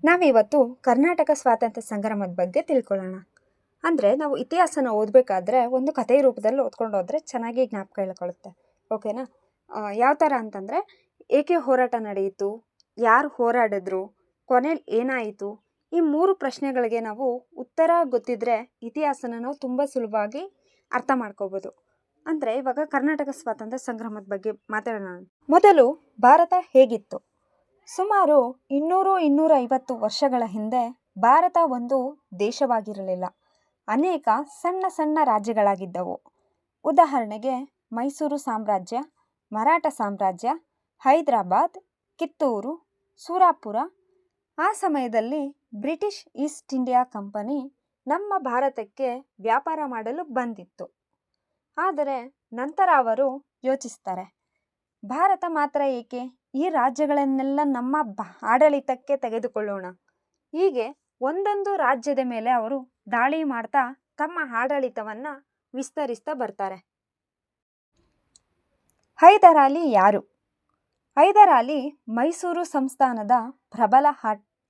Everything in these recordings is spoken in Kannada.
ನಾವಿವತ್ತು ಕರ್ನಾಟಕ ಸ್ವಾತಂತ್ರ್ಯ ಸಂಗ್ರಾಮದ ಬಗ್ಗೆ ತಿಳ್ಕೊಳ್ಳೋಣ. ಅಂದರೆ ನಾವು ಇತಿಹಾಸನ ಓದಬೇಕಾದ್ರೆ ಒಂದು ಕಥೆ ರೂಪದಲ್ಲಿ ಓದ್ಕೊಂಡು ಹೋದರೆ ಚೆನ್ನಾಗಿ ಜ್ಞಾಪಕ ಇಳ್ಕೊಳ್ಳುತ್ತೆ. ಓಕೆನಾ? ಯಾವ ಥರ ಅಂತಂದರೆ, ಏಕೆ ಹೋರಾಟ ನಡೆಯಿತು, ಯಾರು ಹೋರಾಡಿದ್ರು, ಕೊನೆಯಲ್ಲಿ ಏನಾಯಿತು, ಈ 3 ಪ್ರಶ್ನೆಗಳಿಗೆ ನಾವು ಉತ್ತರ ಗೊತ್ತಿದ್ದರೆ ಇತಿಹಾಸನ ನಾವು ತುಂಬ ಸುಲಭವಾಗಿ ಅರ್ಥ ಮಾಡ್ಕೋಬೋದು. ಅಂದರೆ ಇವಾಗ ಕರ್ನಾಟಕ ಸ್ವಾತಂತ್ರ್ಯ ಸಂಗ್ರಾಮದ ಬಗ್ಗೆ ಮಾತಾಡೋಣ. ಮೊದಲು ಭಾರತ ಹೇಗಿತ್ತು? ಸುಮಾರು 200-250 ವರ್ಷಗಳ ಹಿಂದೆ ಭಾರತ ಒಂದು ದೇಶವಾಗಿರಲಿಲ್ಲ. ಅನೇಕ ಸಣ್ಣ ಸಣ್ಣ ರಾಜ್ಯಗಳಾಗಿದ್ದವು. ಉದಾಹರಣೆಗೆ ಮೈಸೂರು ಸಾಮ್ರಾಜ್ಯ, ಮರಾಠ ಸಾಮ್ರಾಜ್ಯ, ಹೈದರಾಬಾದ್, ಕಿತ್ತೂರು, ಸುರಾಪುರ. ಆ ಸಮಯದಲ್ಲಿ ಬ್ರಿಟಿಷ್ ಈಸ್ಟ್ ಇಂಡಿಯಾ ಕಂಪನಿ ನಮ್ಮ ಭಾರತಕ್ಕೆ ವ್ಯಾಪಾರ ಮಾಡಲು ಬಂದಿತ್ತು. ಆದರೆ ನಂತರ ಅವರು ಯೋಚಿಸ್ತಾರೆ, ಭಾರತ ಮಾತ್ರ ಏಕೆ, ಈ ರಾಜ್ಯಗಳನ್ನೆಲ್ಲ ನಮ್ಮ ಆಡಳಿತಕ್ಕೆ ತೆಗೆದುಕೊಳ್ಳೋಣ. ಹೀಗೆ ಒಂದೊಂದು ರಾಜ್ಯದ ಮೇಲೆ ಅವರು ದಾಳಿ ಮಾಡ್ತಾ ತಮ್ಮ ಆಡಳಿತವನ್ನು ವಿಸ್ತರಿಸ್ತಾ ಬರ್ತಾರೆ. ಹೈದರಾಲಿ ಯಾರು? ಹೈದರಾಲಿ ಮೈಸೂರು ಸಂಸ್ಥಾನದ ಪ್ರಬಲ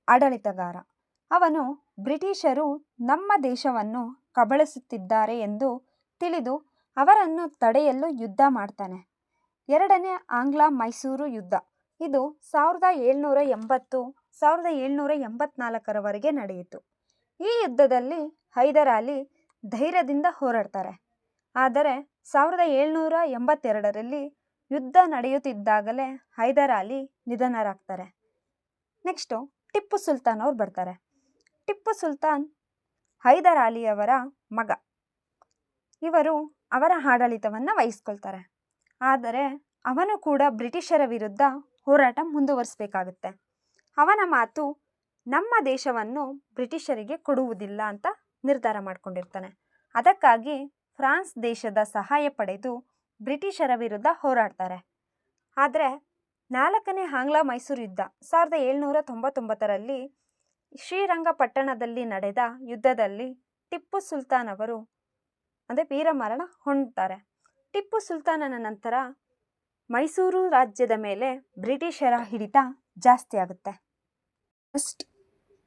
ಆಡಳಿತಗಾರ. ಅವನು ಬ್ರಿಟಿಷರು ನಮ್ಮ ದೇಶವನ್ನು ಕಬಳಿಸುತ್ತಿದ್ದಾರೆ ಎಂದು ತಿಳಿದು ಅವರನ್ನು ತಡೆಯಲು ಯುದ್ಧ ಮಾಡ್ತಾನೆ. ಎರಡನೇ ಆಂಗ್ಲ ಮೈಸೂರು ಯುದ್ಧ. ಇದು 1780-1784 ನಡೆಯಿತು. ಈ ಯುದ್ಧದಲ್ಲಿ ಹೈದರಾಲಿ ಧೈರ್ಯದಿಂದ ಹೋರಾಡ್ತಾರೆ. ಆದರೆ 1782ರಲ್ಲಿ ಯುದ್ಧ ನಡೆಯುತ್ತಿದ್ದಾಗಲೇ ಹೈದರಾಲಿ ನಿಧನರಾಗ್ತಾರೆ. ನೆಕ್ಸ್ಟು ಟಿಪ್ಪು ಸುಲ್ತಾನ್ ಅವ್ರು ಬರ್ತಾರೆ. ಟಿಪ್ಪು ಸುಲ್ತಾನ್ ಹೈದರಾಲಿಯವರ ಮಗ. ಇವರು ಅವರ ಆಡಳಿತವನ್ನು ವಹಿಸ್ಕೊಳ್ತಾರೆ. ಆದರೆ ಅವನು ಕೂಡ ಬ್ರಿಟಿಷರ ವಿರುದ್ಧ ಹೋರಾಟ ಮುಂದುವರಿಸಬೇಕಾಗುತ್ತೆ. ಅವನ ಮಾತು ನಮ್ಮ ದೇಶವನ್ನು ಬ್ರಿಟಿಷರಿಗೆ ಕೊಡುವುದಿಲ್ಲ ಅಂತ ನಿರ್ಧಾರ ಮಾಡಿಕೊಂಡಿರ್ತಾನೆ. ಅದಕ್ಕಾಗಿ ಫ್ರಾನ್ಸ್ ದೇಶದ ಸಹಾಯ ಪಡೆದು ಬ್ರಿಟಿಷರ ವಿರುದ್ಧ ಹೋರಾಡ್ತಾರೆ. ಆದರೆ 4ನೇ ಆಂಗ್ಲ ಮೈಸೂರು ಯುದ್ಧ 1799ರಲ್ಲಿ ಶ್ರೀರಂಗಪಟ್ಟಣದಲ್ಲಿ ನಡೆದ ಯುದ್ಧದಲ್ಲಿ ಟಿಪ್ಪು ಸುಲ್ತಾನ್ ಅವರು ವೀರಮರಣ ಹೊಂದುತ್ತಾರೆ. ಟಿಪ್ಪು ಸುಲ್ತಾನನ ನಂತರ ಮೈಸೂರು ರಾಜ್ಯದ ಮೇಲೆ ಬ್ರಿಟಿಷರ ಹಿಡಿತ ಜಾಸ್ತಿ ಆಗುತ್ತೆ.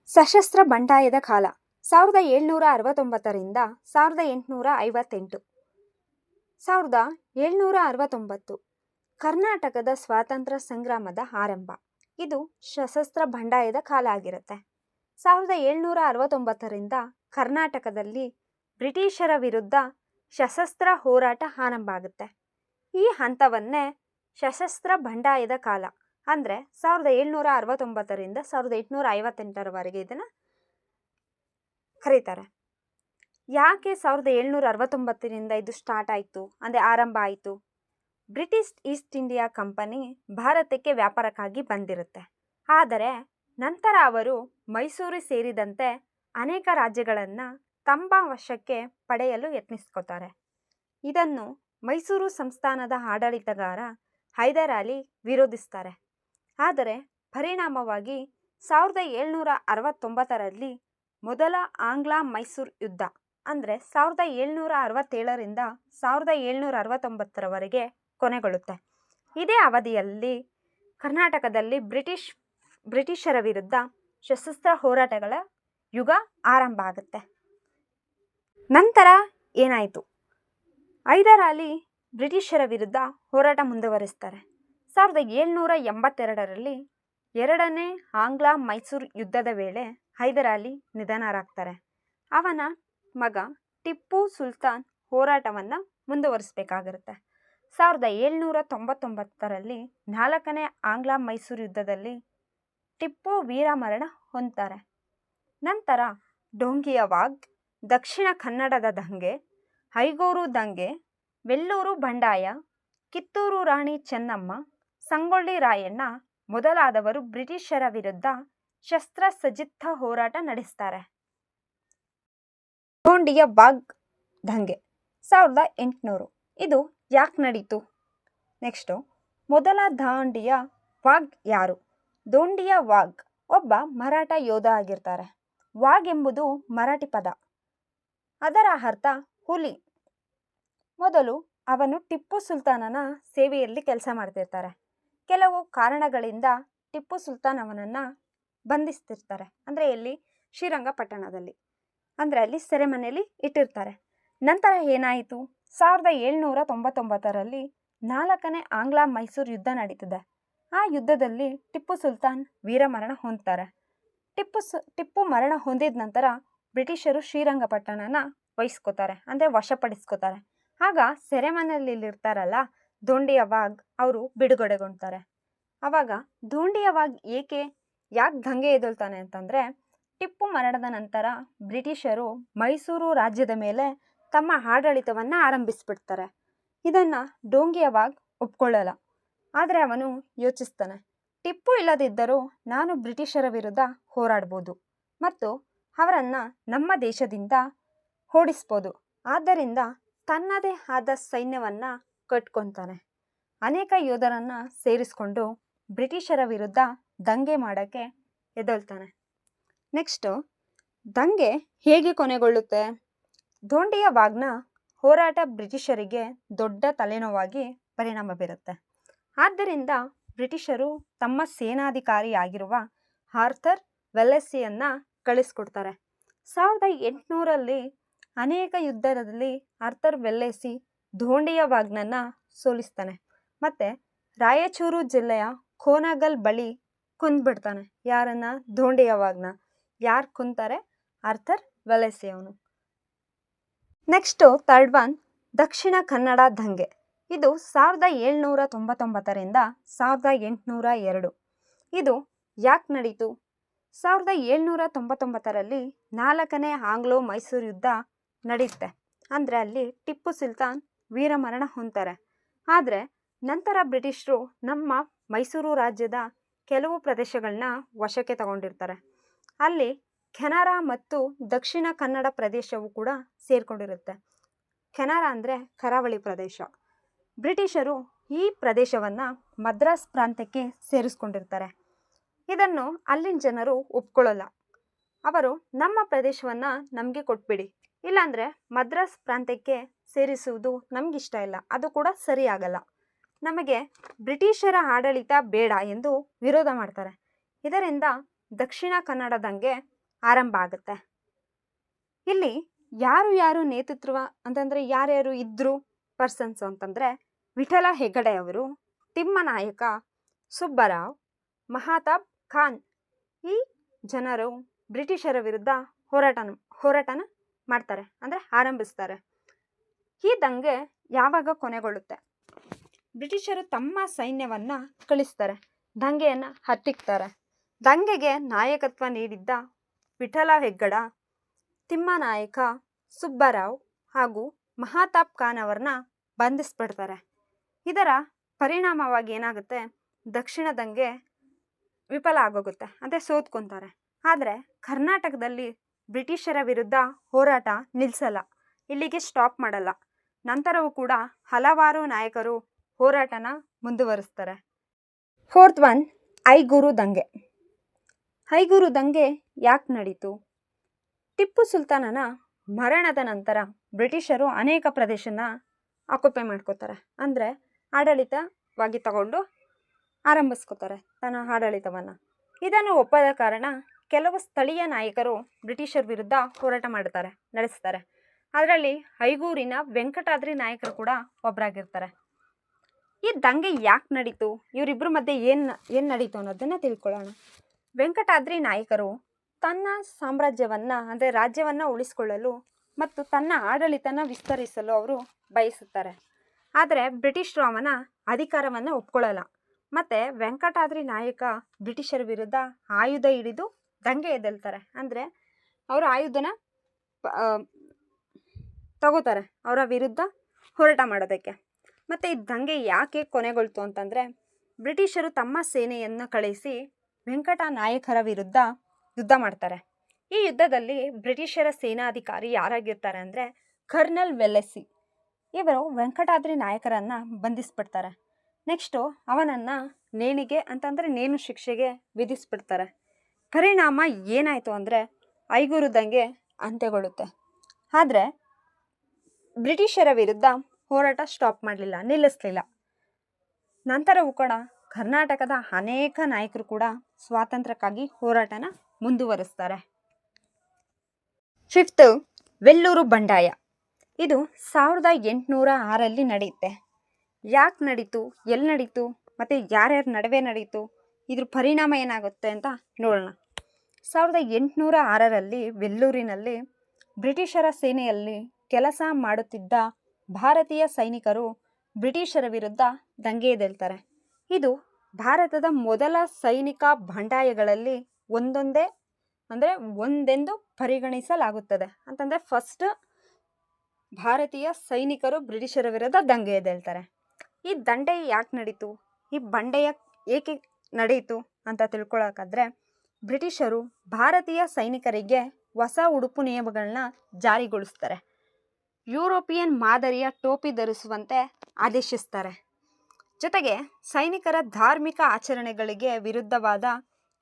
ಸಶಸ್ತ್ರ ಬಂಡಾಯದ ಕಾಲ 1769ರಿಂದ 1858. 1769 ಕರ್ನಾಟಕದ ಸ್ವಾತಂತ್ರ್ಯ ಸಂಗ್ರಾಮದ ಆರಂಭ. ಇದು ಸಶಸ್ತ್ರ ಬಂಡಾಯದ ಕಾಲ ಆಗಿರುತ್ತೆ. 1769ರಿಂದ ಕರ್ನಾಟಕದಲ್ಲಿ ಬ್ರಿಟಿಷರ ವಿರುದ್ಧ ಸಶಸ್ತ್ರ ಹೋರಾಟ ಆರಂಭ ಆಗುತ್ತೆ. ಈ ಹಂತವನ್ನೇ ಸಶಸ್ತ್ರ ಬಂಡಾಯದ ಕಾಲ ಅಂದರೆ 1769ರಿಂದ 1858ರವರೆಗೆ ಇದನ್ನು ಕರೀತಾರೆ. ಯಾಕೆ 1769ರಿಂದ ಇದು ಸ್ಟಾರ್ಟ್ ಆಯಿತು ಅಂದರೆ ಆರಂಭ ಆಯಿತು? ಬ್ರಿಟಿಷ್ ಈಸ್ಟ್ ಇಂಡಿಯಾ ಕಂಪನಿ ಭಾರತಕ್ಕೆ ವ್ಯಾಪಾರಕ್ಕಾಗಿ ಬಂದಿರುತ್ತೆ. ಆದರೆ ನಂತರ ಅವರು ಮೈಸೂರು ಸೇರಿದಂತೆ ಅನೇಕ ರಾಜ್ಯಗಳನ್ನು ತಮ್ಮ ವಶಕ್ಕೆ ಪಡೆಯಲು ಯತ್ನಿಸ್ಕೋತಾರೆ. ಇದನ್ನು ಮೈಸೂರು ಸಂಸ್ಥಾನದ ಆಡಳಿತಗಾರ ಹೈದರಾಲಿ ವಿರೋಧಿಸ್ತಾರೆ. ಆದರೆ ಪರಿಣಾಮವಾಗಿ 1769ರಲ್ಲಿ ಮೊದಲ ಆಂಗ್ಲ ಮೈಸೂರು ಯುದ್ಧ ಅಂದರೆ 1767ರಿಂದ 1769ರವರೆಗೆ ಕೊನೆಗೊಳ್ಳುತ್ತೆ. ಇದೇ ಅವಧಿಯಲ್ಲಿ ಕರ್ನಾಟಕದಲ್ಲಿ ಬ್ರಿಟಿಷರ ವಿರುದ್ಧ ಸಶಸ್ತ್ರ ಹೋರಾಟಗಳ ಯುಗ ಆರಂಭ ಆಗುತ್ತೆ. ನಂತರ ಏನಾಯಿತು? ಹೈದರಾಲಿ ಬ್ರಿಟಿಷರ ವಿರುದ್ಧ ಹೋರಾಟ ಮುಂದುವರಿಸ್ತಾರೆ. 1782ರಲ್ಲಿ 2ನೇ ಆಂಗ್ಲ ಮೈಸೂರು ಯುದ್ಧದ ವೇಳೆ ಹೈದರಾಲಿ ನಿಧನರಾಗ್ತಾರೆ. ಅವನ ಮಗ ಟಿಪ್ಪು ಸುಲ್ತಾನ್ ಹೋರಾಟವನ್ನು ಮುಂದುವರಿಸಬೇಕಾಗಿರುತ್ತೆ. 1799ರಲ್ಲಿ 4ನೇ ಆಂಗ್ಲ ಮೈಸೂರು ಯುದ್ಧದಲ್ಲಿ ಟಿಪ್ಪು ವೀರಮರಣ ಹೊಂದ್ತಾರೆ. ನಂತರ ಡೋಂಗಿಯ ವಾಗ್, ದಕ್ಷಿಣ ಕನ್ನಡದ ದಂಗೆ, ಐಗೂರು ದಂಗೆ, ವೆಲ್ಲೂರು ಬಂಡಾಯ, ಕಿತ್ತೂರು ರಾಣಿ ಚೆನ್ನಮ್ಮ, ಸಂಗೊಳ್ಳಿ ರಾಯಣ್ಣ ಮೊದಲಾದವರು ಬ್ರಿಟಿಷರ ವಿರುದ್ಧ ಶಸ್ತ್ರಸಜ್ಜಿತ ಹೋರಾಟ ನಡೆಸ್ತಾರೆ. ಡೋಂಡಿಯ ವಾಗ್ ದಂಗೆ 1800. ಇದು ಯಾಕೆ ನಡೀತು? ನೆಕ್ಸ್ಟು ಮೊದಲ ದಾಂಡಿಯ ವಾಗ್ ಯಾರು? ಡೋಂಡಿಯ ವಾಗ್ ಒಬ್ಬ ಮರಾಠ ಯೋಧ ಆಗಿರ್ತಾರೆ. ವಾಗ್ ಎಂಬುದು ಮರಾಠಿ ಪದ. ಅದರ ಅರ್ಥ ಹುಲಿ. ಮೊದಲು ಅವನು ಟಿಪ್ಪು ಸುಲ್ತಾನನ ಸೇವೆಯಲ್ಲಿ ಕೆಲಸ ಮಾಡ್ತಿರ್ತಾರೆ. ಕೆಲವು ಕಾರಣಗಳಿಂದ ಟಿಪ್ಪು ಸುಲ್ತಾನ್ ಅವನನ್ನು ಬಂಧಿಸ್ತಿರ್ತಾರೆ. ಅಂದರೆ ಎಲ್ಲಿ? ಶ್ರೀರಂಗಪಟ್ಟಣದಲ್ಲಿ. ಅಂದರೆ ಅಲ್ಲಿ ಸೆರೆಮನೆಯಲ್ಲಿ ಇಟ್ಟಿರ್ತಾರೆ. ನಂತರ ಏನಾಯಿತು? 1799ರಲ್ಲಿ 4ನೇ ಆಂಗ್ಲ ಮೈಸೂರು ಯುದ್ಧ ನಡೀತದೆ. ಆ ಯುದ್ಧದಲ್ಲಿ ಟಿಪ್ಪು ಸುಲ್ತಾನ್ ವೀರಮರಣ ಹೊಂದ್ತಾರೆ. ಟಿಪ್ಪು ಮರಣ ಹೊಂದಿದ ನಂತರ ಬ್ರಿಟಿಷರು ಶ್ರೀರಂಗಪಟ್ಟಣನ ವಹಿಸ್ಕೋತಾರೆ, ಅಂದರೆ ವಶಪಡಿಸ್ಕೋತಾರೆ. ಆಗ ಸೆರೆಮನೆಯಲ್ಲಿ ಇರ್ತಾರಲ್ಲ ಧೋಂಡಿಯ ವಾಘ್ ಅವರು ಬಿಡುಗಡೆಗೊಳ್ತಾರೆ. ಆವಾಗ ಧೋಂಡಿಯ ವಾಘ್ ಯಾಕೆ ದಂಗೆ ಎದ್ದೇಳ್ತಾನೆ ಅಂತಂದರೆ, ಟಿಪ್ಪು ಮರಣದ ನಂತರ ಬ್ರಿಟಿಷರು ಮೈಸೂರು ರಾಜ್ಯದ ಮೇಲೆ ತಮ್ಮ ಆಡಳಿತವನ್ನು ಆರಂಭಿಸಿಬಿಡ್ತಾರೆ. ಇದನ್ನು ಢೋಂಗಿಯ ವಾಘ್ ಒಪ್ಕೊಳ್ಳಲ್ಲ. ಆದರೆ ಅವನು ಯೋಚಿಸ್ತಾನೆ, ಟಿಪ್ಪು ಇಲ್ಲದಿದ್ದರೂ ನಾನು ಬ್ರಿಟಿಷರ ವಿರುದ್ಧ ಹೋರಾಡ್ಬೋದು ಮತ್ತು ಅವರನ್ನು ನಮ್ಮ ದೇಶದಿಂದ ಓಡಿಸ್ಬೋದು. ಆದ್ದರಿಂದ ತನ್ನದೇ ಆದ ಸೈನ್ಯವನ್ನು ಕಟ್ಕೊತಾನೆ. ಅನೇಕ ಯೋಧರನ್ನು ಸೇರಿಸ್ಕೊಂಡು ಬ್ರಿಟಿಷರ ವಿರುದ್ಧ ದಂಗೆ ಮಾಡೋಕ್ಕೆ ಎದ್ದೇಳ್ತಾನೆ. ನೆಕ್ಸ್ಟು ದಂಗೆ ಹೇಗೆ ಕೊನೆಗೊಳ್ಳುತ್ತೆ? ಧೋಂಡಿಯ ವಾಘ್ನ ಹೋರಾಟ ಬ್ರಿಟಿಷರಿಗೆ ದೊಡ್ಡ ತಲೆನೋವಾಗಿ ಪರಿಣಾಮ ಬೀರುತ್ತೆ. ಆದ್ದರಿಂದ ಬ್ರಿಟಿಷರು ತಮ್ಮ ಸೇನಾಧಿಕಾರಿಯಾಗಿರುವ ಆರ್ಥರ್ ವೆಲ್ಲೆಸ್ಲಿಯನ್ನು ಕಳಿಸ್ಕೊಡ್ತಾರೆ. 1800ರಲ್ಲಿ ಅನೇಕ ಯುದ್ಧದಲ್ಲಿ ಆರ್ಥರ್ ವೆಲ್ಲೆಸ್ಲಿ ಧೋಂಡಿಯ ವಾಘ್ನನ್ನು ಸೋಲಿಸ್ತಾನೆ ಮತ್ತು ರಾಯಚೂರು ಜಿಲ್ಲೆಯ ಕೋನಗಲ್ ಬಳಿ ಕೊಂದ್ಬಿಡ್ತಾನೆ. ಯಾರನ್ನ? ಧೋಂಡಿಯ ವಾಘ್ನ. ಯಾರು ಕೊಂತಾರೆ? ಆರ್ಥರ್ ವೆಲ್ಲೆಸ್ಲಿ ಅವನು. Next third one, Dakshina Kannada ದಂಗೆ. ಇದು 1799ರಿಂದ 1802. ಇದು ಯಾಕೆ ನಡೀತು? 1799ರಲ್ಲಿ 4ನೇ ಆಂಗ್ಲೋ ಮೈಸೂರು ಯುದ್ಧ ನಡೆಯುತ್ತೆ. ಅಂದರೆ ಅಲ್ಲಿ ಟಿಪ್ಪು ಸುಲ್ತಾನ್ ವೀರಮರಣ ಹೊಂದ್ತಾರೆ. ಆದರೆ ನಂತರ ಬ್ರಿಟಿಷರು ನಮ್ಮ ಮೈಸೂರು ರಾಜ್ಯದ ಕೆಲವು ಪ್ರದೇಶಗಳನ್ನ ವಶಕ್ಕೆ ತಗೊಂಡಿರ್ತಾರೆ. ಅಲ್ಲಿ ಕೆನರಾ ಮತ್ತು ದಕ್ಷಿಣ ಕನ್ನಡ ಪ್ರದೇಶವು ಕೂಡ ಸೇರಿಕೊಂಡಿರುತ್ತೆ. ಕೆನರಾ ಅಂದರೆ ಕರಾವಳಿ ಪ್ರದೇಶ. ಬ್ರಿಟಿಷರು ಈ ಪ್ರದೇಶವನ್ನು ಮದ್ರಾಸ್ ಪ್ರಾಂತ್ಯಕ್ಕೆ ಸೇರಿಸ್ಕೊಂಡಿರ್ತಾರೆ. ಇದನ್ನು ಅಲ್ಲಿನ ಜನರು ಒಪ್ಕೊಳ್ಳಲ್ಲ. ಅವರು ನಮ್ಮ ಪ್ರದೇಶವನ್ನು ನಮಗೆ ಕೊಟ್ಬಿಡಿ, ಇಲ್ಲಾಂದರೆ ಮದ್ರಾಸ್ ಪ್ರಾಂತ್ಯಕ್ಕೆ ಸೇರಿಸುವುದು ನಮಗಿಷ್ಟ ಇಲ್ಲ, ಅದು ಕೂಡ ಸರಿಯಾಗಲ್ಲ, ನಮಗೆ ಬ್ರಿಟಿಷರ ಆಡಳಿತ ಬೇಡ ಎಂದು ವಿರೋಧ ಮಾಡ್ತಾರೆ. ಇದರಿಂದ ದಕ್ಷಿಣ ಕನ್ನಡ ದಂಗೆ ಆರಂಭ ಆಗುತ್ತೆ. ಇಲ್ಲಿ ಯಾರು ನೇತೃತ್ವ ಅಂತಂದರೆ ಯಾರ್ಯಾರು ಇದ್ದರು ಪರ್ಸನ್ಸ್ ಅಂತಂದರೆ, ವಿಠಲ ಹೆಗಡೆ ಅವರು, ತಿಮ್ಮನಾಯಕ, ಸುಬ್ಬರಾವ್, ಮಹಾತಾಬ್ ಖಾನ್. ಈ ಜನರು ಬ್ರಿಟಿಷರ ವಿರುದ್ಧ ಹೋರಾಟನ ಮಾಡ್ತಾರೆ, ಅಂದರೆ ಆರಂಭಿಸ್ತಾರೆ. ಈ ದಂಗೆ ಯಾವಾಗ ಕೊನೆಗೊಳ್ಳುತ್ತೆ? ಬ್ರಿಟಿಷರು ತಮ್ಮ ಸೈನ್ಯವನ್ನು ಕಳಿಸ್ತಾರೆ, ದಂಗೆಯನ್ನು ಹತ್ತಿಕ್ತಾರೆ. ದಂಗೆಗೆ ನಾಯಕತ್ವ ನೀಡಿದ್ದ ವಿಠಲ ಹೆಗ್ಗಡ, ತಿಮ್ಮನಾಯಕ, ಸುಬ್ಬರಾವ್ ಹಾಗೂ ಮಹಾತಾಬ್ ಖಾನ್ ಅವರನ್ನ ಬಂಧಿಸ್ಬಿಡ್ತಾರೆ. ಇದರ ಪರಿಣಾಮವಾಗಿ ಏನಾಗುತ್ತೆ? ದಕ್ಷಿಣ ದಂಗೆ ವಿಫಲ ಆಗೋಗುತ್ತೆ, ಅಂದರೆ ಸೋತ್ಕೊತಾರೆ. ಆದರೆ ಕರ್ನಾಟಕದಲ್ಲಿ ಬ್ರಿಟಿಷರ ವಿರುದ್ಧ ಹೋರಾಟ ನಿಲ್ಲಿಸಲ್ಲ, ಇಲ್ಲಿಗೆ ಸ್ಟಾಪ್ ಮಾಡಲ್ಲ. ನಂತರವೂ ಕೂಡ ಹಲವಾರು ನಾಯಕರು ಹೋರಾಟನ ಮುಂದುವರಿಸ್ತಾರೆ. ಫೋರ್ತ್ ಒನ್, ಐಗೂರು ದಂಗೆ. ಐಗೂರು ದಂಗೆ ಯಾಕೆ ನಡೀತು? ಟಿಪ್ಪು ಸುಲ್ತಾನನ ಮರಣದ ನಂತರ ಬ್ರಿಟಿಷರು ಅನೇಕ ಪ್ರದೇಶನ ಆಕ್ಯುಪೈ ಮಾಡ್ಕೋತಾರೆ, ಅಂದರೆ ಆಡಳಿತವಾಗಿ ತಗೊಂಡು ಆರಂಭಿಸ್ಕೋತಾರೆ ತನ್ನ ಆಡಳಿತವನ್ನು. ಇದನ್ನು ಒಪ್ಪದ ಕಾರಣ ಕೆಲವು ಸ್ಥಳೀಯ ನಾಯಕರು ಬ್ರಿಟಿಷರ ವಿರುದ್ಧ ಹೋರಾಟ ನಡೆಸ್ತಾರೆ. ಅದರಲ್ಲಿ ಐಗೂರಿನ ವೆಂಕಟಾದ್ರಿ ನಾಯಕರು ಕೂಡ ಒಬ್ಬರಾಗಿರ್ತಾರೆ. ಈ ದಂಗೆ ಯಾಕೆ ನಡೀತು? ಇವರಿಬ್ಬರ ಮಧ್ಯೆ ಏನು ನಡೀತು ಅನ್ನೋದನ್ನು ತಿಳ್ಕೊಳ್ಳೋಣ. ವೆಂಕಟಾದ್ರಿ ನಾಯಕರು ತನ್ನ ಸಾಮ್ರಾಜ್ಯವನ್ನು, ಅಂದರೆ ರಾಜ್ಯವನ್ನು ಉಳಿಸ್ಕೊಳ್ಳಲು ಮತ್ತು ತನ್ನ ಆಡಳಿತನ ವಿಸ್ತರಿಸಲು ಅವರು ಬಯಸುತ್ತಾರೆ. ಆದರೆ ಬ್ರಿಟಿಷರು ಅವನ ಅಧಿಕಾರವನ್ನು ಒಪ್ಕೊಳ್ಳಲ್ಲ. ಮತ್ತು ವೆಂಕಟಾದ್ರಿ ನಾಯಕ ಬ್ರಿಟಿಷರ ವಿರುದ್ಧ ಆಯುಧ ಹಿಡಿದು ದಂಗೆ ಎದ್ದೇಳ್ತಾರೆ, ಅಂದರೆ ಅವರು ಆಯುಧನ ತಗೋತಾರೆ ಅವರ ವಿರುದ್ಧ ಹೋರಾಟ ಮಾಡೋದಕ್ಕೆ. ಮತ್ತು ಈ ದಂಗೆ ಯಾಕೆ ಕೊನೆಗೊಳ್ತು ಅಂತಂದರೆ, ಬ್ರಿಟಿಷರು ತಮ್ಮ ಸೇನೆಯನ್ನು ಕಳಿಸಿ ವೆಂಕಟ ನಾಯಕರ ವಿರುದ್ಧ ಯುದ್ಧ ಮಾಡ್ತಾರೆ. ಈ ಯುದ್ಧದಲ್ಲಿ ಬ್ರಿಟಿಷರ ಸೇನಾಧಿಕಾರಿ ಯಾರಾಗಿರ್ತಾರೆ ಅಂದರೆ ಕರ್ನಲ್ ವೆಲ್ಲೆಸ್ಲಿ. ಇವರು ವೆಂಕಟಾದ್ರಿ ನಾಯಕರನ್ನು ಬಂಧಿಸ್ಬಿಡ್ತಾರೆ. ನೆಕ್ಸ್ಟು ಅವನನ್ನು ನೇಣಿಗೆ ಅಂತಂದರೆ ನೇಣು ಶಿಕ್ಷೆಗೆ ವಿಧಿಸ್ಬಿಡ್ತಾರೆ. ಪರಿಣಾಮ ಏನಾಯಿತು ಅಂದರೆ ಐಗೂರು ದಂಗೆ ಅಂತ್ಯಗೊಳ್ಳುತ್ತೆ. ಆದರೆ ಬ್ರಿಟಿಷರ ವಿರುದ್ಧ ಹೋರಾಟ ಸ್ಟಾಪ್ ಮಾಡಲಿಲ್ಲ, ನಿಲ್ಲಿಸಲಿಲ್ಲ. ನಂತರವೂ ಕೂಡ ಕರ್ನಾಟಕದ ಅನೇಕ ನಾಯಕರು ಕೂಡ ಸ್ವಾತಂತ್ರ್ಯಕ್ಕಾಗಿ ಹೋರಾಟನ ಮುಂದುವರಿಸ್ತಾರೆ. ಫಿಫ್ತು, ವೆಲ್ಲೂರು ಬಂಡಾಯ. ಇದು 1806ರಲ್ಲಿ ನಡೆಯುತ್ತೆ. ಯಾಕೆ ನಡೀತು, ಎಲ್ಲಿ ನಡೀತು ಮತ್ತು ಯಾರ್ಯಾರ ನಡುವೆ ನಡೀತು, ಇದ್ರ ಪರಿಣಾಮ ಏನಾಗುತ್ತೆ ಅಂತ ನೋಡೋಣ. 1806ರಲ್ಲಿ ವೆಲ್ಲೂರಿನಲ್ಲಿ ಬ್ರಿಟಿಷರ ಸೇನೆಯಲ್ಲಿ ಕೆಲಸ ಮಾಡುತ್ತಿದ್ದ ಭಾರತೀಯ ಸೈನಿಕರು ಬ್ರಿಟಿಷರ ವಿರುದ್ಧ ದಂಗೆ ಎದ್ದೇಳ್ತಾರೆ. ಇದು ಭಾರತದ ಮೊದಲ ಸೈನಿಕ ಬಂಡಾಯಗಳಲ್ಲಿ ಒಂದೆಂದು ಪರಿಗಣಿಸಲಾಗುತ್ತದೆ. ಅಂತಂದರೆ ಫಸ್ಟ್ ಭಾರತೀಯ ಸೈನಿಕರು ಬ್ರಿಟಿಷರ ವಿರುದ್ಧ ದಂಗೆ ಎದ್ದೇಳ್ತಾರೆ. ಈ ದಂಡೆ ಯಾಕೆ ನಡೀತು, ಈ ಬಂಡೆಯ ಏಕೆ ನಡೆಯಿತು ಅಂತ ತಿಳ್ಕೊಳ್ಳೋಕ್ಕಾದ್ರೆ, ಬ್ರಿಟಿಷರು ಭಾರತೀಯ ಸೈನಿಕರಿಗೆ ಹೊಸ ಉಡುಪು ನಿಯಮಗಳನ್ನ ಜಾರಿಗೊಳಿಸ್ತಾರೆ. ಯುರೋಪಿಯನ್ ಮಾದರಿಯ ಟೋಪಿ ಧರಿಸುವಂತೆ ಆದೇಶಿಸ್ತಾರೆ. ಜೊತೆಗೆ ಸೈನಿಕರ ಧಾರ್ಮಿಕ ಆಚರಣೆಗಳಿಗೆ ವಿರುದ್ಧವಾದ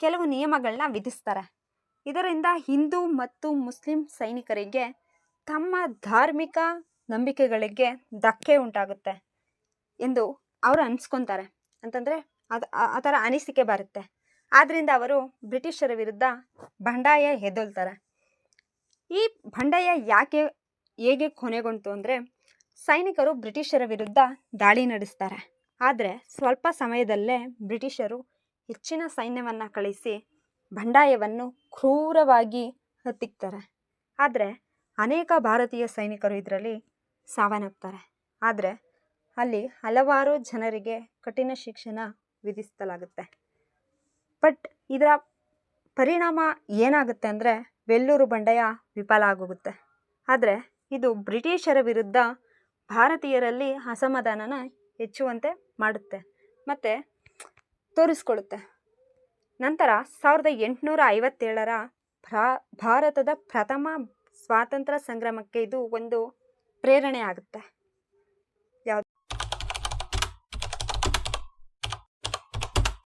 ಕೆಲವು ನಿಯಮಗಳನ್ನ ವಿಧಿಸ್ತಾರೆ. ಇದರಿಂದ ಹಿಂದೂ ಮತ್ತು ಮುಸ್ಲಿಂ ಸೈನಿಕರಿಗೆ ತಮ್ಮ ಧಾರ್ಮಿಕ ನಂಬಿಕೆಗಳಿಗೆ ಧಕ್ಕೆ ಉಂಟಾಗುತ್ತೆ ಎಂದು ಅವರು ಅನಿಸ್ಕೊತಾರೆ. ಅಂತಂದರೆ ಆ ಥರ ಅನಿಸಿಕೆ ಬರುತ್ತೆ. ಆದ್ದರಿಂದ ಅವರು ಬ್ರಿಟಿಷರ ವಿರುದ್ಧ ಬಂಡಾಯ ಎದ್ದೇಳ್ತಾರೆ. ಈ ಬಂಡಾಯ ಹೇಗೆ ಕೊನೆಗೊಂಡು ಅಂದರೆ, ಸೈನಿಕರು ಬ್ರಿಟಿಷರ ವಿರುದ್ಧ ದಾಳಿ ನಡೆಸ್ತಾರೆ. ಆದರೆ ಸ್ವಲ್ಪ ಸಮಯದಲ್ಲೇ ಬ್ರಿಟಿಷರು ಹೆಚ್ಚಿನ ಸೈನ್ಯವನ್ನು ಕಳಿಸಿ ಬಂಡಾಯವನ್ನು ಕ್ರೂರವಾಗಿ ಹತ್ತಿಕ್ತಾರೆ. ಆದರೆ ಅನೇಕ ಭಾರತೀಯ ಸೈನಿಕರು ಇದರಲ್ಲಿ ಸಾವನ್ನಪ್ತಾರೆ. ಆದರೆ ಅಲ್ಲಿ ಹಲವಾರು ಜನರಿಗೆ ಕಠಿಣ ಶಿಕ್ಷೆನ ವಿಧಿಸಲಾಗುತ್ತೆ. ಬಟ್ ಇದರ ಪರಿಣಾಮ ಏನಾಗುತ್ತೆ ಅಂದರೆ, ವೆಲ್ಲೂರು ಬಂಡಾಯ ವಿಫಲ ಆಗೋಗುತ್ತೆ. ಆದರೆ ಇದು ಬ್ರಿಟಿಷರ ವಿರುದ್ಧ ಭಾರತೀಯರಲ್ಲಿ ಅಸಮಾಧಾನನ ಹೆಚ್ಚುವಂತೆ ಮಾಡುತ್ತೆ ಮತ್ತು ತೋರಿಸ್ಕೊಳ್ಳುತ್ತೆ. ನಂತರ 1857ರ ಭಾರತದ ಪ್ರಥಮ ಸ್ವಾತಂತ್ರ್ಯ ಸಂಗ್ರಾಮಕ್ಕೆ ಇದು ಒಂದು ಪ್ರೇರಣೆ ಆಗುತ್ತೆ.